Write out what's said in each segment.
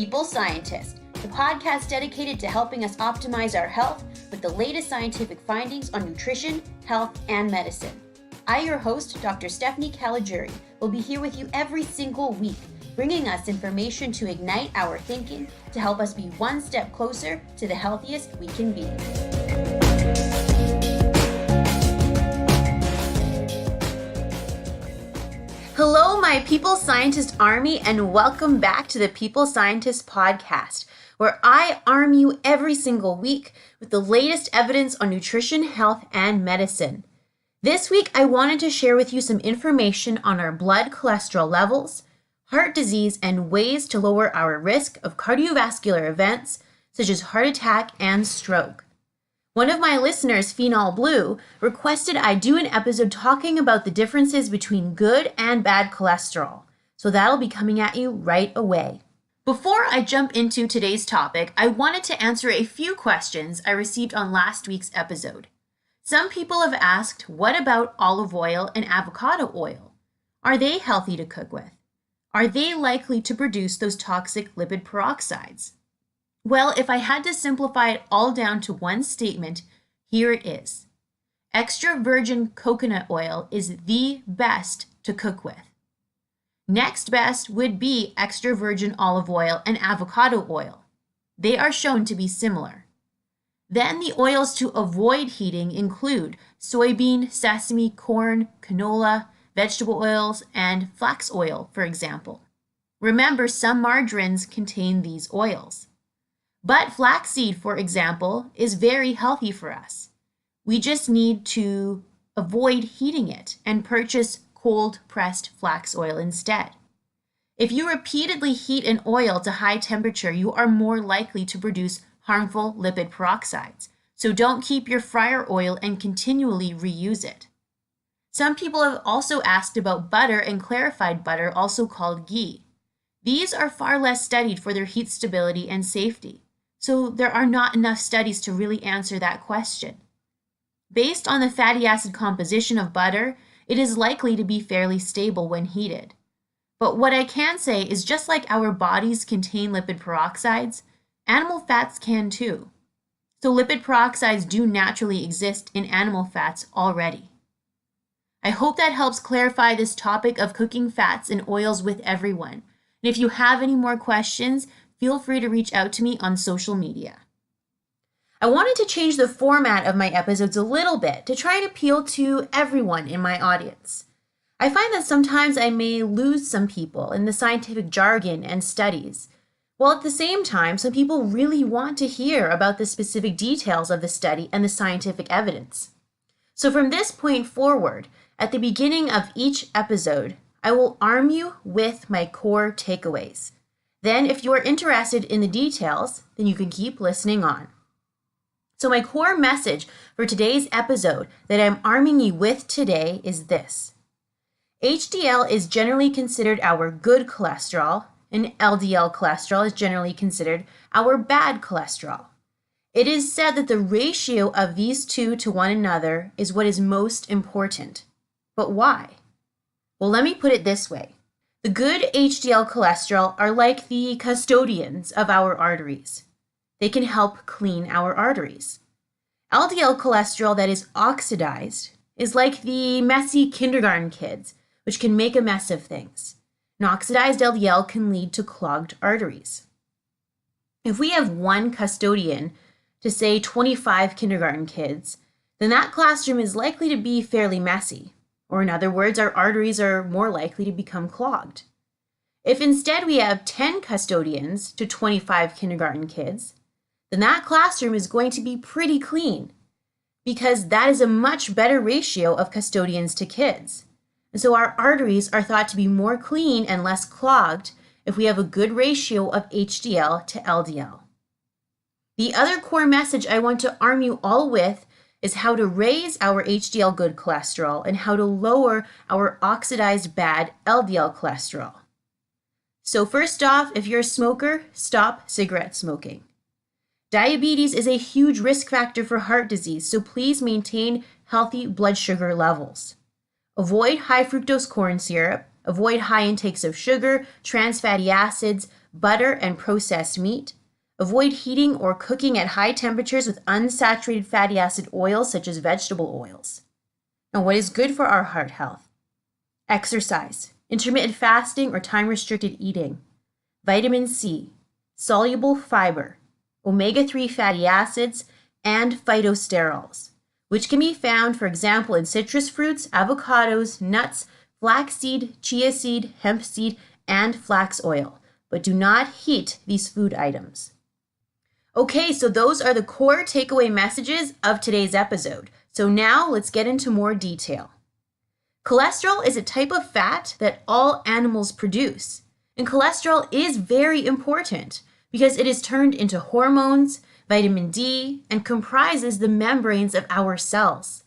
People Scientist, the podcast dedicated to helping us optimize our health with the latest scientific findings on nutrition, health, and medicine. I, your host, Dr. Stephanie Caligiuri, will be here with you every single week, bringing us information to ignite our thinking to help us be one step closer to the healthiest we can be. Hello, my People Scientist Army, and welcome back to the People Scientist Podcast, where I arm you every single week with the latest evidence on nutrition, health, and medicine. This week, I wanted to share with you some information on our blood cholesterol levels, heart disease, and ways to lower our risk of cardiovascular events such as heart attack and stroke. One of my listeners, Phenol Blue, requested I do an episode talking about the differences between good and bad cholesterol, so that'll be coming at you right away. Before I jump into today's topic, I wanted to answer a few questions I received on last week's episode. Some people have asked, what about olive oil and avocado oil? Are they healthy to cook with? Are they likely to produce those toxic lipid peroxides? Well, if I had to simplify it all down to one statement, here it is. Extra virgin coconut oil is the best to cook with. Next best would be extra virgin olive oil and avocado oil. They are shown to be similar. Then the oils to avoid heating include soybean, sesame, corn, canola, vegetable oils, and flax oil, for example. Remember, some margarines contain these oils. But flaxseed, for example, is very healthy for us. We just need to avoid heating it and purchase cold-pressed flax oil instead. If you repeatedly heat an oil to high temperature, you are more likely to produce harmful lipid peroxides. So don't keep your fryer oil and continually reuse it. Some people have also asked about butter and clarified butter, also called ghee. These are far less studied for their heat stability and safety. So there are not enough studies to really answer that question. Based on the fatty acid composition of butter, it is likely to be fairly stable when heated. But what I can say is just like our bodies contain lipid peroxides, animal fats can too. So lipid peroxides do naturally exist in animal fats already. I hope that helps clarify this topic of cooking fats and oils with everyone. And if you have any more questions, feel free to reach out to me on social media. I wanted to change the format of my episodes a little bit to try and appeal to everyone in my audience. I find that sometimes I may lose some people in the scientific jargon and studies, while at the same time, some people really want to hear about the specific details of the study and the scientific evidence. So from this point forward, at the beginning of each episode, I will arm you with my core takeaways. Then, if you are interested in the details, then you can keep listening on. So my core message for today's episode that I'm arming you with today is this. HDL is generally considered our good cholesterol, and LDL cholesterol is generally considered our bad cholesterol. It is said that the ratio of these two to one another is what is most important. But why? Well, let me put it this way. The good HDL cholesterol are like the custodians of our arteries. They can help clean our arteries. LDL cholesterol that is oxidized is like the messy kindergarten kids, which can make a mess of things. An oxidized LDL can lead to clogged arteries. If we have one custodian to say 25 kindergarten kids, then that classroom is likely to be fairly messy. Or in other words, our arteries are more likely to become clogged. If instead we have 10 custodians to 25 kindergarten kids, then that classroom is going to be pretty clean because that is a much better ratio of custodians to kids. And so our arteries are thought to be more clean and less clogged if we have a good ratio of HDL to LDL. The other core message I want to arm you all with is how to raise our HDL good cholesterol and how to lower our oxidized bad LDL cholesterol. So first off, if you're a smoker, stop cigarette smoking. Diabetes is a huge risk factor for heart disease, so please maintain healthy blood sugar levels. Avoid high fructose corn syrup, avoid high intakes of sugar, trans fatty acids, butter and processed meat. Avoid heating or cooking at high temperatures with unsaturated fatty acid oils such as vegetable oils. Now, what is good for our heart health? Exercise, intermittent fasting or time-restricted eating, vitamin C, soluble fiber, omega-3 fatty acids, and phytosterols, which can be found, for example, in citrus fruits, avocados, nuts, flaxseed, chia seed, hemp seed, and flax oil, but do not heat these food items. Okay, so those are the core takeaway messages of today's episode. So now let's get into more detail. Cholesterol is a type of fat that all animals produce, and cholesterol is very important because it is turned into hormones, vitamin D, and comprises the membranes of our cells.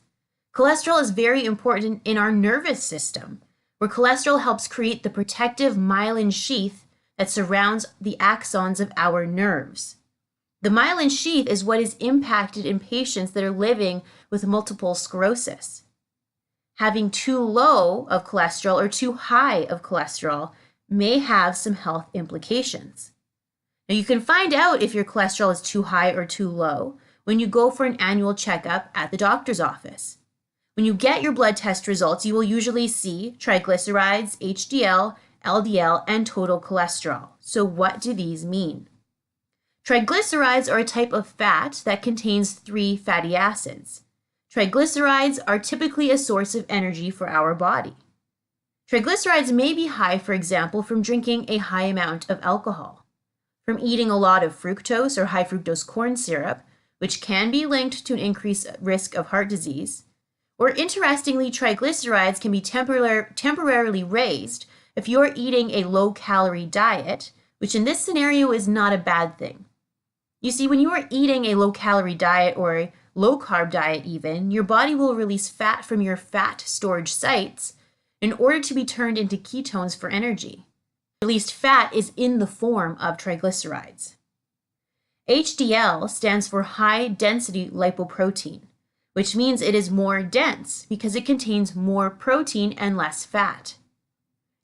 Cholesterol is very important in our nervous system, where cholesterol helps create the protective myelin sheath that surrounds the axons of our nerves. The myelin sheath is what is impacted in patients that are living with multiple sclerosis. Having too low of cholesterol or too high of cholesterol may have some health implications. Now, you can find out if your cholesterol is too high or too low when you go for an annual checkup at the doctor's office. When you get your blood test results, you will usually see triglycerides, HDL, LDL, and total cholesterol. So what do these mean? Triglycerides are a type of fat that contains 3 fatty acids. Triglycerides are typically a source of energy for our body. Triglycerides may be high, for example, from drinking a high amount of alcohol, from eating a lot of fructose or high fructose corn syrup, which can be linked to an increased risk of heart disease. Or interestingly, triglycerides can be temporarily raised if you're eating a low-calorie diet, which in this scenario is not a bad thing. You see, when you are eating a low-calorie diet or a low-carb diet even, your body will release fat from your fat storage sites in order to be turned into ketones for energy. Released fat is in the form of triglycerides. HDL stands for high-density lipoprotein, which means it is more dense because it contains more protein and less fat.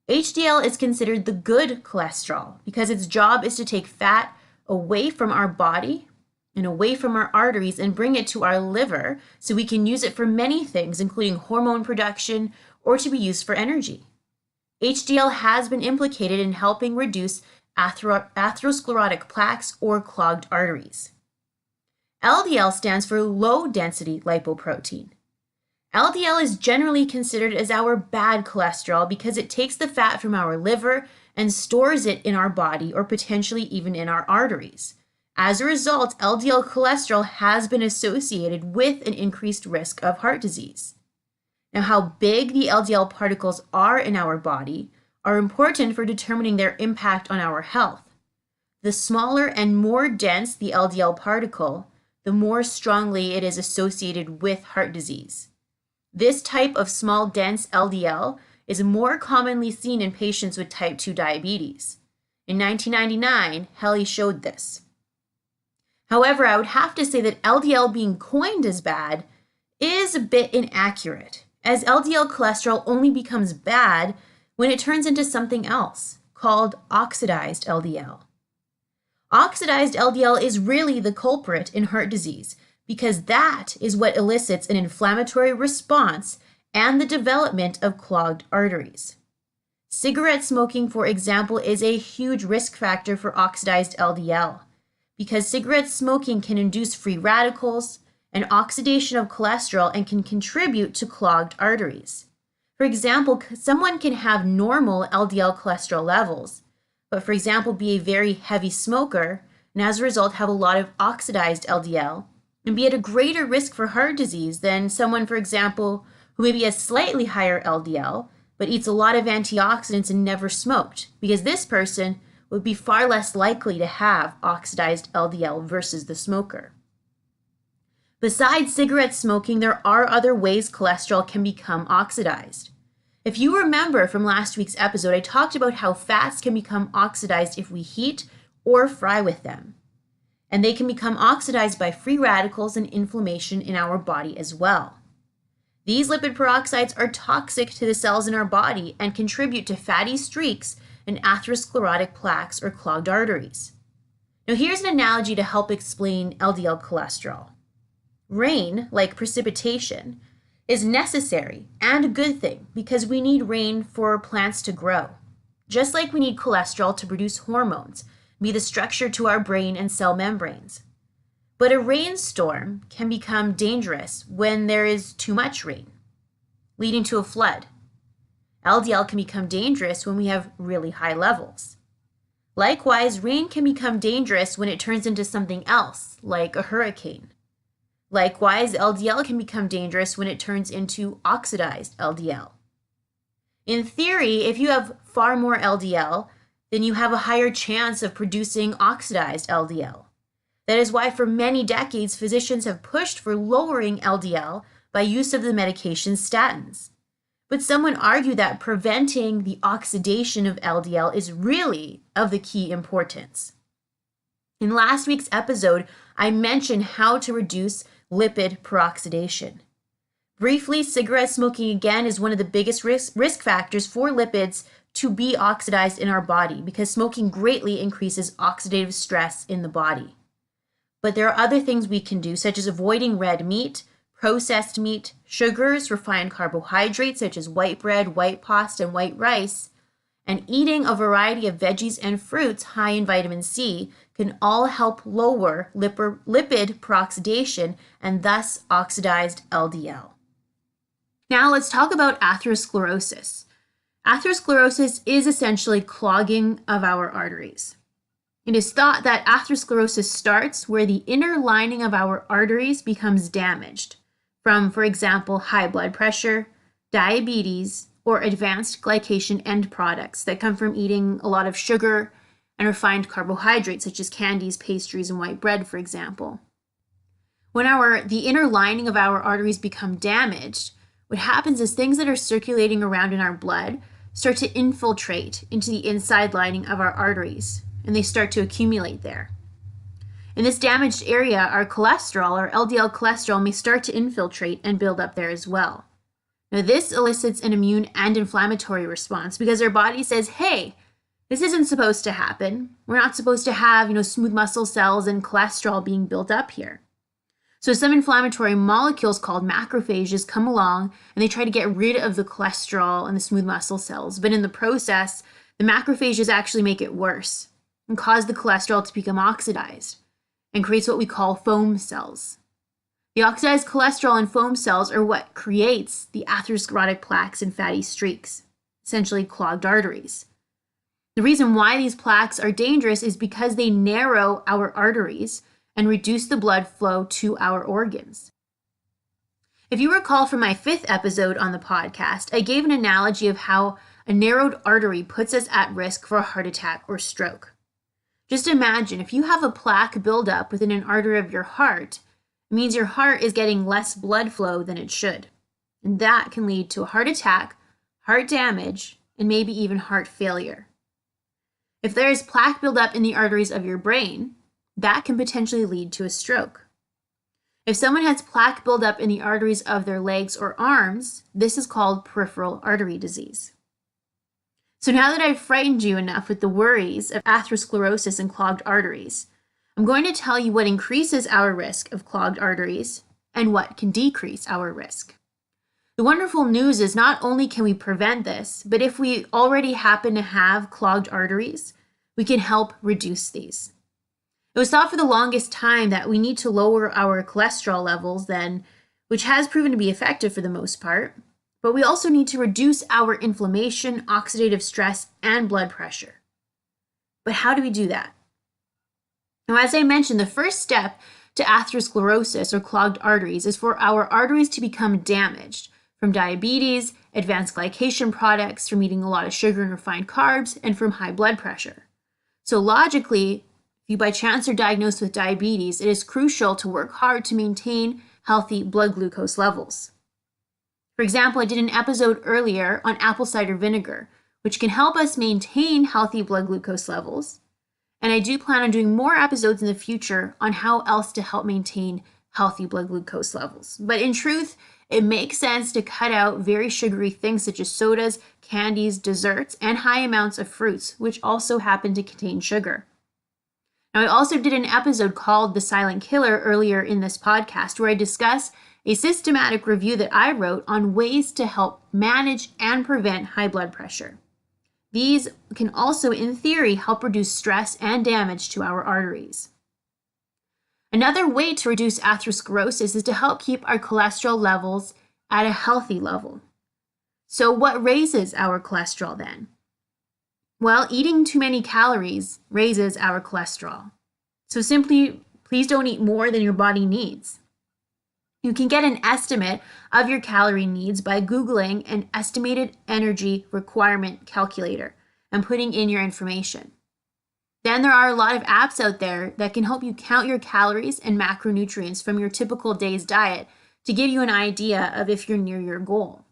HDL is considered the good cholesterol because its job is to take fat away from our body and away from our arteries and bring it to our liver so we can use it for many things, including hormone production or to be used for energy. HDL has been implicated in helping reduce atherosclerotic plaques or clogged arteries. LDL stands for low-density lipoprotein. LDL is generally considered as our bad cholesterol because it takes the fat from our liver and stores it in our body or potentially even in our arteries. As a result, LDL cholesterol has been associated with an increased risk of heart disease. Now, how big the LDL particles are in our body are important for determining their impact on our health. The smaller and more dense the LDL particle, the more strongly it is associated with heart disease. This type of small, dense LDL is more commonly seen in patients with type 2 diabetes. In 1999, Helly showed this. However, I would have to say that LDL being coined as bad is a bit inaccurate, as LDL cholesterol only becomes bad when it turns into something else, called oxidized LDL. Oxidized LDL is really the culprit in heart disease because that is what elicits an inflammatory response and the development of clogged arteries. Cigarette smoking, for example, is a huge risk factor for oxidized LDL because cigarette smoking can induce free radicals and oxidation of cholesterol and can contribute to clogged arteries. For example, someone can have normal LDL cholesterol levels, but for example, be a very heavy smoker and as a result have a lot of oxidized LDL and be at a greater risk for heart disease than someone, for example, who maybe has slightly higher LDL, but eats a lot of antioxidants and never smoked, because this person would be far less likely to have oxidized LDL versus the smoker. Besides cigarette smoking, there are other ways cholesterol can become oxidized. If you remember from last week's episode, I talked about how fats can become oxidized if we heat or fry with them. And they can become oxidized by free radicals and inflammation in our body as well. These lipid peroxides are toxic to the cells in our body and contribute to fatty streaks and atherosclerotic plaques or clogged arteries. Now here's an analogy to help explain LDL cholesterol. Rain, like precipitation, is necessary and a good thing because we need rain for plants to grow. Just like we need cholesterol to produce hormones, be the structure to our brain and cell membranes. But a rainstorm can become dangerous when there is too much rain, leading to a flood. LDL can become dangerous when we have really high levels. Likewise, rain can become dangerous when it turns into something else, like a hurricane. Likewise, LDL can become dangerous when it turns into oxidized LDL. In theory, if you have far more LDL, then you have a higher chance of producing oxidized LDL. That is why for many decades, physicians have pushed for lowering LDL by use of the medication statins. But some would argue that preventing the oxidation of LDL is really of the key importance. In last week's episode, I mentioned how to reduce lipid peroxidation. Briefly, cigarette smoking again is one of the biggest risk factors for lipids to be oxidized in our body because smoking greatly increases oxidative stress in the body. But there are other things we can do, such as avoiding red meat, processed meat, sugars, refined carbohydrates such as white bread, white pasta, and white rice, and eating a variety of veggies and fruits high in vitamin C can all help lower lipid peroxidation and thus oxidized LDL. Now let's talk about atherosclerosis. Atherosclerosis is essentially clogging of our arteries. It is thought that atherosclerosis starts where the inner lining of our arteries becomes damaged from, for example, high blood pressure, diabetes, or advanced glycation end products that come from eating a lot of sugar and refined carbohydrates such as candies, pastries, and white bread, for example. When the inner lining of our arteries become damaged, what happens is things that are circulating around in our blood start to infiltrate into the inside lining of our arteries, and they start to accumulate there. In this damaged area, our cholesterol, or LDL cholesterol, may start to infiltrate and build up there as well. Now, this elicits an immune and inflammatory response because our body says, hey, this isn't supposed to happen. We're not supposed to have, smooth muscle cells and cholesterol being built up here. So some inflammatory molecules called macrophages come along and they try to get rid of the cholesterol and the smooth muscle cells. But in the process, the macrophages actually make it worse and cause the cholesterol to become oxidized and creates what we call foam cells. The oxidized cholesterol and foam cells are what creates the atherosclerotic plaques and fatty streaks, essentially clogged arteries. The reason why these plaques are dangerous is because they narrow our arteries and reduce the blood flow to our organs. If you recall from my 5th episode on the podcast, I gave an analogy of how a narrowed artery puts us at risk for a heart attack or stroke. Just imagine if you have a plaque build up within an artery of your heart, it means your heart is getting less blood flow than it should. And that can lead to a heart attack, heart damage, and maybe even heart failure. If there is plaque buildup in the arteries of your brain, that can potentially lead to a stroke. If someone has plaque buildup in the arteries of their legs or arms, this is called peripheral artery disease. So now that I've frightened you enough with the worries of atherosclerosis and clogged arteries, I'm going to tell you what increases our risk of clogged arteries and what can decrease our risk. The wonderful news is not only can we prevent this, but if we already happen to have clogged arteries, we can help reduce these. It was thought for the longest time that we need to lower our cholesterol levels then, which has proven to be effective for the most part, but we also need to reduce our inflammation, oxidative stress, and blood pressure. But how do we do that? Now, as I mentioned, the first step to atherosclerosis or clogged arteries is for our arteries to become damaged from diabetes, advanced glycation products, from eating a lot of sugar and refined carbs, and from high blood pressure. So logically, if you by chance are diagnosed with diabetes, it is crucial to work hard to maintain healthy blood glucose levels. For example, I did an episode earlier on apple cider vinegar, which can help us maintain healthy blood glucose levels. And I do plan on doing more episodes in the future on how else to help maintain healthy blood glucose levels. But in truth, it makes sense to cut out very sugary things such as sodas, candies, desserts, and high amounts of fruits, which also happen to contain sugar. Now, I also did an episode called The Silent Killer earlier in this podcast, where I discuss a systematic review that I wrote on ways to help manage and prevent high blood pressure. These can also, in theory, help reduce stress and damage to our arteries. Another way to reduce atherosclerosis is to help keep our cholesterol levels at a healthy level. So what raises our cholesterol then? Well, eating too many calories raises our cholesterol. So simply, please don't eat more than your body needs. You can get an estimate of your calorie needs by Googling an estimated energy requirement calculator and putting in your information. Then there are a lot of apps out there that can help you count your calories and macronutrients from your typical day's diet to give you an idea of if you're near your goal.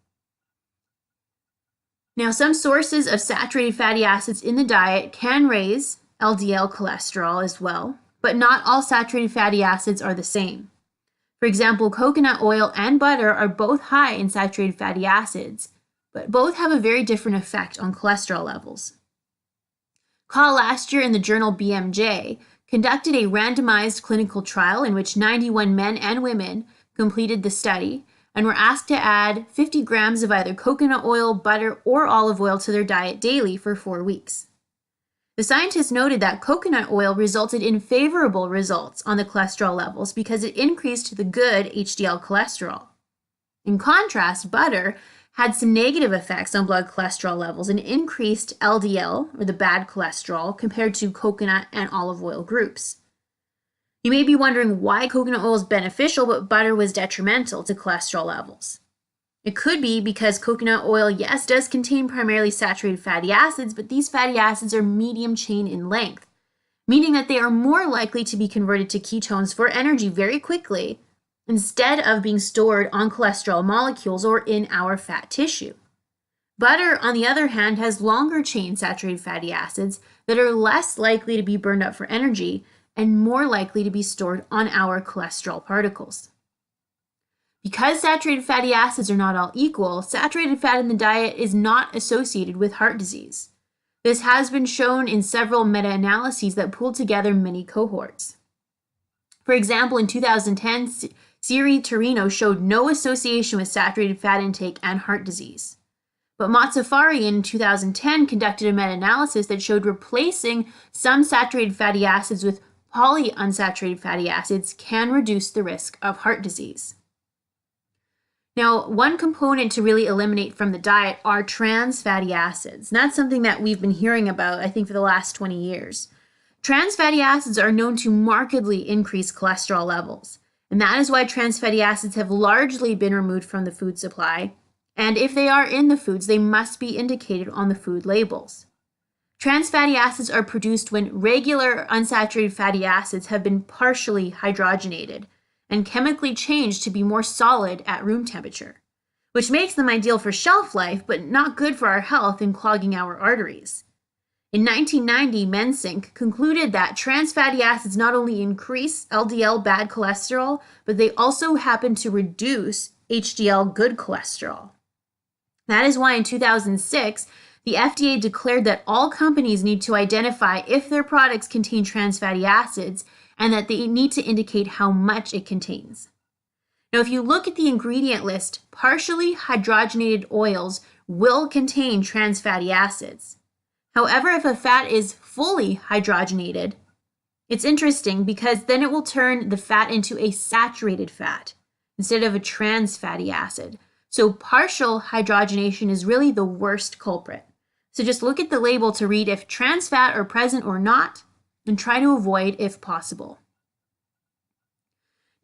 Now, some sources of saturated fatty acids in the diet can raise LDL cholesterol as well, but not all saturated fatty acids are the same. For example, coconut oil and butter are both high in saturated fatty acids, but both have a very different effect on cholesterol levels. Call last year in the journal BMJ conducted a randomized clinical trial in which 91 men and women completed the study and were asked to add 50 grams of either coconut oil, butter, or olive oil to their diet daily for 4 weeks. The scientists noted that coconut oil resulted in favorable results on the cholesterol levels because it increased the good HDL cholesterol. In contrast, butter had some negative effects on blood cholesterol levels and increased LDL, or the bad cholesterol, compared to coconut and olive oil groups. You may be wondering why coconut oil is beneficial, but butter was detrimental to cholesterol levels. It could be because coconut oil, yes, does contain primarily saturated fatty acids, but these fatty acids are medium chain in length, meaning that they are more likely to be converted to ketones for energy very quickly instead of being stored on cholesterol molecules or in our fat tissue. Butter, on the other hand, has longer chain saturated fatty acids that are less likely to be burned up for energy and more likely to be stored on our cholesterol particles. Because saturated fatty acids are not all equal, saturated fat in the diet is not associated with heart disease. This has been shown in several meta-analyses that pulled together many cohorts. For example, in 2010, Siri Torino showed no association with saturated fat intake and heart disease. But Matsafari in 2010 conducted a meta-analysis that showed replacing some saturated fatty acids with polyunsaturated fatty acids can reduce the risk of heart disease. Now, one component to really eliminate from the diet are trans fatty acids. And that's something that we've been hearing about, I think, for the last 20 years. Trans fatty acids are known to markedly increase cholesterol levels. And that is why trans fatty acids have largely been removed from the food supply. And if they are in the foods, they must be indicated on the food labels. Trans fatty acids are produced when regular unsaturated fatty acids have been partially hydrogenated and chemically changed to be more solid at room temperature, which makes them ideal for shelf life, but not good for our health in clogging our arteries. In 1990, Mensink concluded that trans fatty acids not only increase LDL bad cholesterol, but they also happen to reduce HDL good cholesterol. That is why in 2006, the FDA declared that all companies need to identify if their products contain trans fatty acids and that they need to indicate how much it contains. Now, if you look at the ingredient list, partially hydrogenated oils will contain trans fatty acids. However, if a fat is fully hydrogenated, it's interesting because then it will turn the fat into a saturated fat instead of a trans fatty acid. So partial hydrogenation is really the worst culprit. So just look at the label to read if trans fat are present or not, and try to avoid if possible.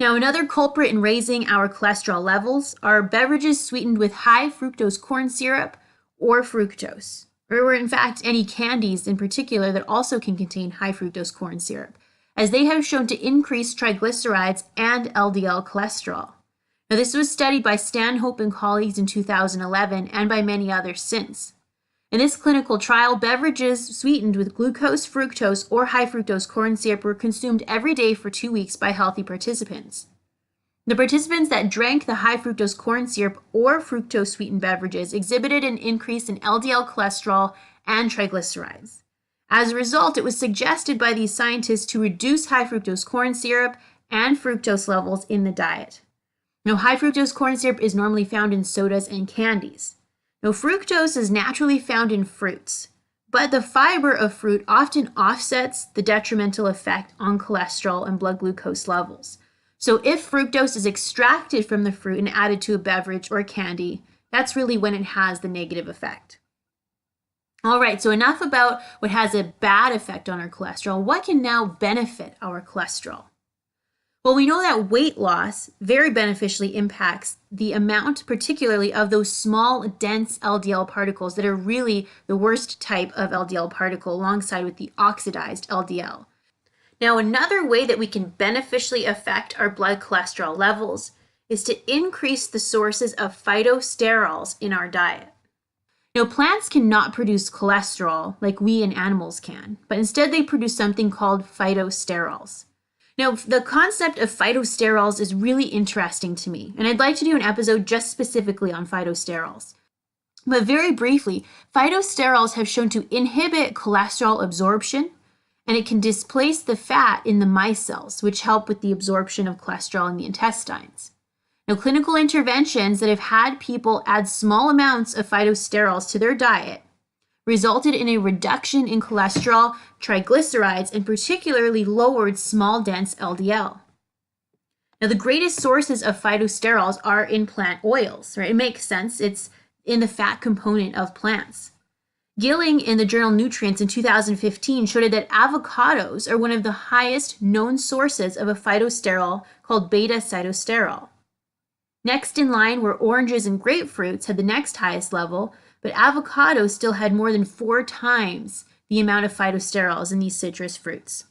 Now, another culprit in raising our cholesterol levels are beverages sweetened with high fructose corn syrup or fructose, or in fact any candies in particular that also can contain high fructose corn syrup, as they have shown to increase triglycerides and LDL cholesterol. Now, this was studied by Stanhope and colleagues in 2011 and by many others since. In this clinical trial, beverages sweetened with glucose, fructose, or high fructose corn syrup were consumed every day for 2 weeks by healthy participants. The participants that drank the high fructose corn syrup or fructose sweetened beverages exhibited an increase in LDL cholesterol and triglycerides. As a result, it was suggested by these scientists to reduce high fructose corn syrup and fructose levels in the diet. Now, high fructose corn syrup is normally found in sodas and candies. Now, fructose is naturally found in fruits, but the fiber of fruit often offsets the detrimental effect on cholesterol and blood glucose levels. So if fructose is extracted from the fruit and added to a beverage or candy, that's really when it has the negative effect. All right, so enough about what has a bad effect on our cholesterol. What can now benefit our cholesterol? Well, we know that weight loss very beneficially impacts the amount, particularly of those small, dense LDL particles that are really the worst type of LDL particle, alongside with the oxidized LDL. Now, another way that we can beneficially affect our blood cholesterol levels is to increase the sources of phytosterols in our diet. Now, plants cannot produce cholesterol like we and animals can, but instead they produce something called phytosterols. Now, the concept of phytosterols is really interesting to me, and I'd like to do an episode just specifically on phytosterols. But very briefly, phytosterols have shown to inhibit cholesterol absorption, and it can displace the fat in the micelles, which help with the absorption of cholesterol in the intestines. Now, clinical interventions that have had people add small amounts of phytosterols to their diet resulted in a reduction in cholesterol, triglycerides, and particularly lowered small dense LDL. Now, the greatest sources of phytosterols are in plant oils, right? It makes sense. It's in the fat component of plants. Gilling in the journal Nutrients in 2015 showed that avocados are one of the highest known sources of a phytosterol called beta-sitosterol. Next in line were oranges and grapefruits had the next highest level, but avocados still had more than 4 times the amount of phytosterols in these citrus fruits.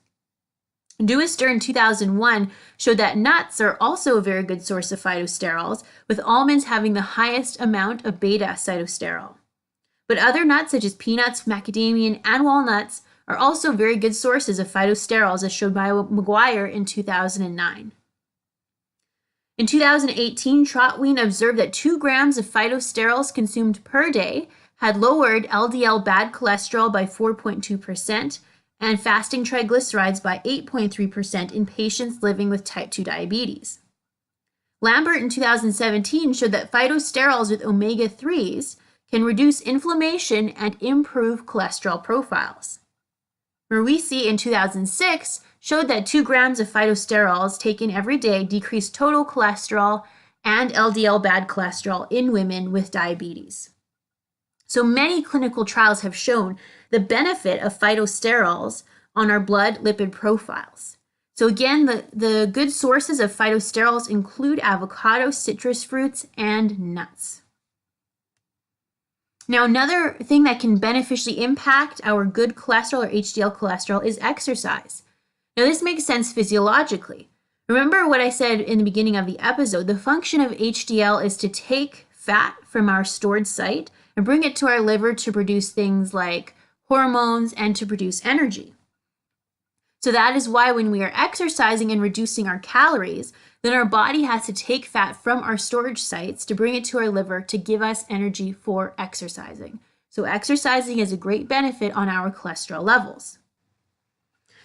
Duister in 2001 showed that nuts are also a very good source of phytosterols, with almonds having the highest amount of beta-sitosterol. But other nuts such as peanuts, macadamia, and walnuts are also very good sources of phytosterols, as showed by McGuire in 2009. In 2018, Trotwine observed that 2 grams of phytosterols consumed per day had lowered LDL bad cholesterol by 4.2% and fasting triglycerides by 8.3% in patients living with type 2 diabetes. Lambert in 2017 showed that phytosterols with omega-3s can reduce inflammation and improve cholesterol profiles. Ruisi in 2006 showed that 2 grams of phytosterols taken every day decreased total cholesterol and LDL bad cholesterol in women with diabetes. So many clinical trials have shown the benefit of phytosterols on our blood lipid profiles. So again, the good sources of phytosterols include avocado, citrus fruits, and nuts. Now, another thing that can beneficially impact our good cholesterol or HDL cholesterol is exercise. Now, this makes sense physiologically. Remember what I said in the beginning of the episode. The function of HDL is to take fat from our stored site and bring it to our liver to produce things like hormones and to produce energy. So that is why when we are exercising and reducing our calories, then our body has to take fat from our storage sites to bring it to our liver to give us energy for exercising. So exercising is a great benefit on our cholesterol levels.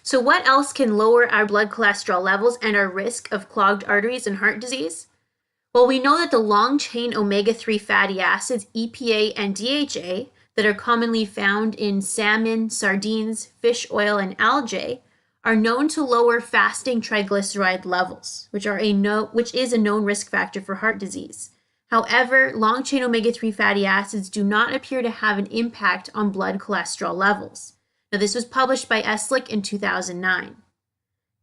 So what else can lower our blood cholesterol levels and our risk of clogged arteries and heart disease? Well, we know that the long-chain omega-3 fatty acids, EPA and DHA, that are commonly found in salmon, sardines, fish oil, and algae, are known to lower fasting triglyceride levels, which is a known risk factor for heart disease. However, long-chain omega-3 fatty acids do not appear to have an impact on blood cholesterol levels. Now, this was published by Eslick in 2009.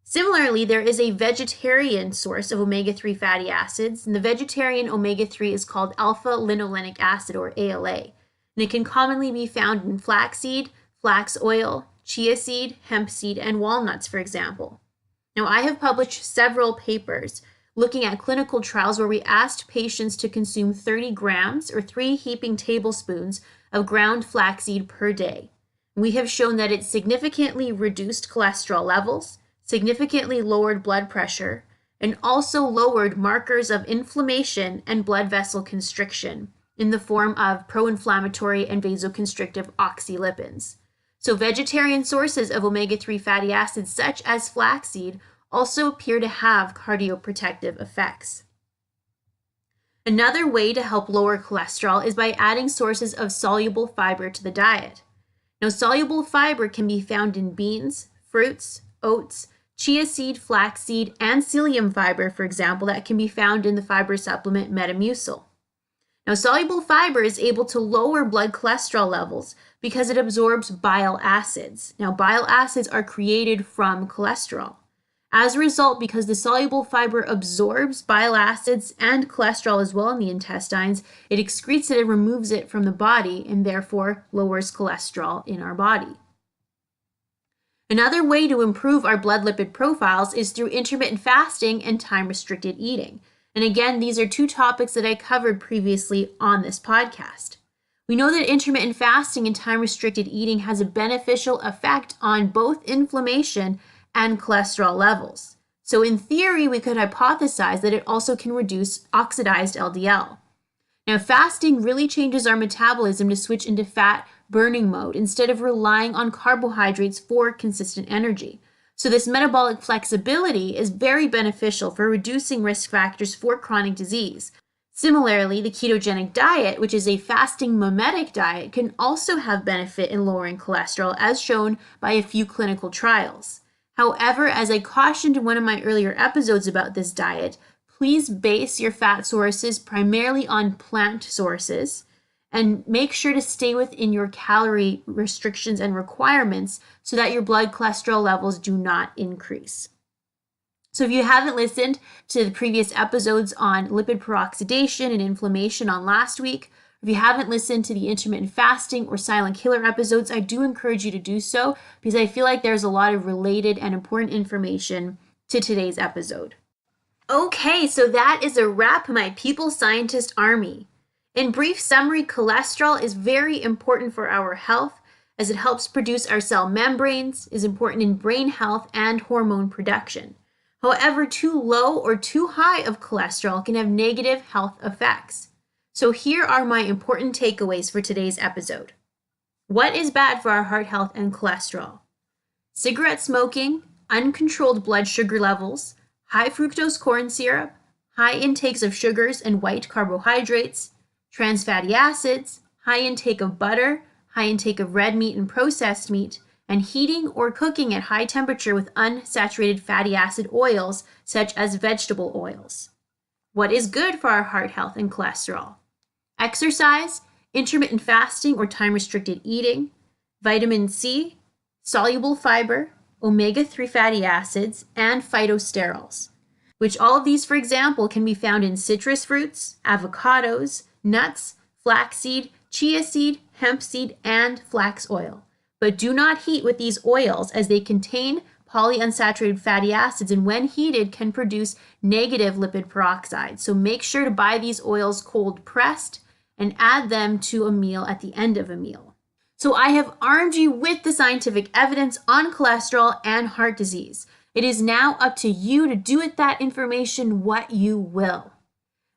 Similarly, there is a vegetarian source of omega-3 fatty acids, and the vegetarian omega-3 is called alpha-linolenic acid, or ALA, and it can commonly be found in flaxseed, flax oil, chia seed, hemp seed, and walnuts, for example. Now, I have published several papers looking at clinical trials where we asked patients to consume 30 grams or 3 heaping tablespoons of ground flaxseed per day. We have shown that it significantly reduced cholesterol levels, significantly lowered blood pressure, and also lowered markers of inflammation and blood vessel constriction in the form of pro-inflammatory and vasoconstrictive oxylipins. So vegetarian sources of omega-3 fatty acids such as flaxseed also appear to have cardioprotective effects. Another way to help lower cholesterol is by adding sources of soluble fiber to the diet. Now, soluble fiber can be found in beans, fruits, oats, chia seed, flaxseed, and psyllium fiber, for example, that can be found in the fiber supplement Metamucil. Now, soluble fiber is able to lower blood cholesterol levels because it absorbs bile acids. Now, bile acids are created from cholesterol. As a result, because the soluble fiber absorbs bile acids and cholesterol as well in the intestines, it excretes it and removes it from the body and therefore lowers cholesterol in our body. Another way to improve our blood lipid profiles is through intermittent fasting and time-restricted eating. And again, these are two topics that I covered previously on this podcast. We know that intermittent fasting and time-restricted eating has a beneficial effect on both inflammation and cholesterol levels. So in theory, we could hypothesize that it also can reduce oxidized LDL. Now, fasting really changes our metabolism to switch into fat burning mode instead of relying on carbohydrates for consistent energy. So this metabolic flexibility is very beneficial for reducing risk factors for chronic disease. Similarly, the ketogenic diet, which is a fasting mimetic diet, can also have benefit in lowering cholesterol, as shown by a few clinical trials. However, as I cautioned in one of my earlier episodes about this diet, please base your fat sources primarily on plant sources and make sure to stay within your calorie restrictions and requirements so that your blood cholesterol levels do not increase. So if you haven't listened to the previous episodes on lipid peroxidation and inflammation on last week, if you haven't listened to the intermittent fasting or silent killer episodes, I do encourage you to do so because I feel like there's a lot of related and important information to today's episode. Okay, so that is a wrap, my people scientist army. In brief summary, cholesterol is very important for our health as it helps produce our cell membranes, is important in brain health and hormone production. However, too low or too high of cholesterol can have negative health effects. So here are my important takeaways for today's episode. What is bad for our heart health and cholesterol? Cigarette smoking, uncontrolled blood sugar levels, high fructose corn syrup, high intakes of sugars and white carbohydrates, trans fatty acids, high intake of butter, high intake of red meat and processed meat, and heating or cooking at high temperature with unsaturated fatty acid oils such as vegetable oils. What is good for our heart health and cholesterol? Exercise, intermittent fasting or time-restricted eating, vitamin C, soluble fiber, omega-3 fatty acids, and phytosterols, which all of these, for example, can be found in citrus fruits, avocados, nuts, flaxseed, chia seed, hemp seed, and flax oil. But do not heat with these oils as they contain polyunsaturated fatty acids and when heated can produce negative lipid peroxide. So make sure to buy these oils cold pressed and add them to a meal at the end of a meal. So I have armed you with the scientific evidence on cholesterol and heart disease. It is now up to you to do with that information what you will.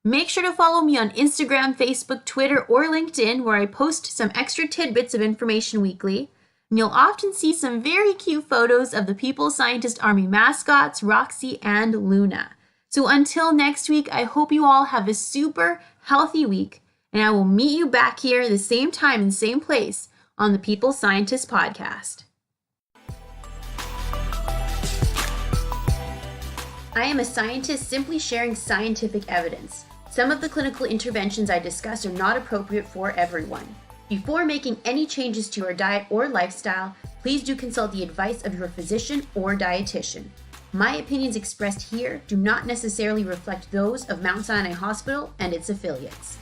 Make sure to follow me on Instagram, Facebook, Twitter, or LinkedIn, where I post some extra tidbits of information weekly. And you'll often see some very cute photos of the People Scientist Army mascots, Roxy and Luna. So until next week, I hope you all have a super healthy week, and I will meet you back here the same time and same place on the People Scientist podcast. I am a scientist simply sharing scientific evidence. Some of the clinical interventions I discuss are not appropriate for everyone. Before making any changes to your diet or lifestyle, please do consult the advice of your physician or dietitian. My opinions expressed here do not necessarily reflect those of Mount Sinai Hospital and its affiliates.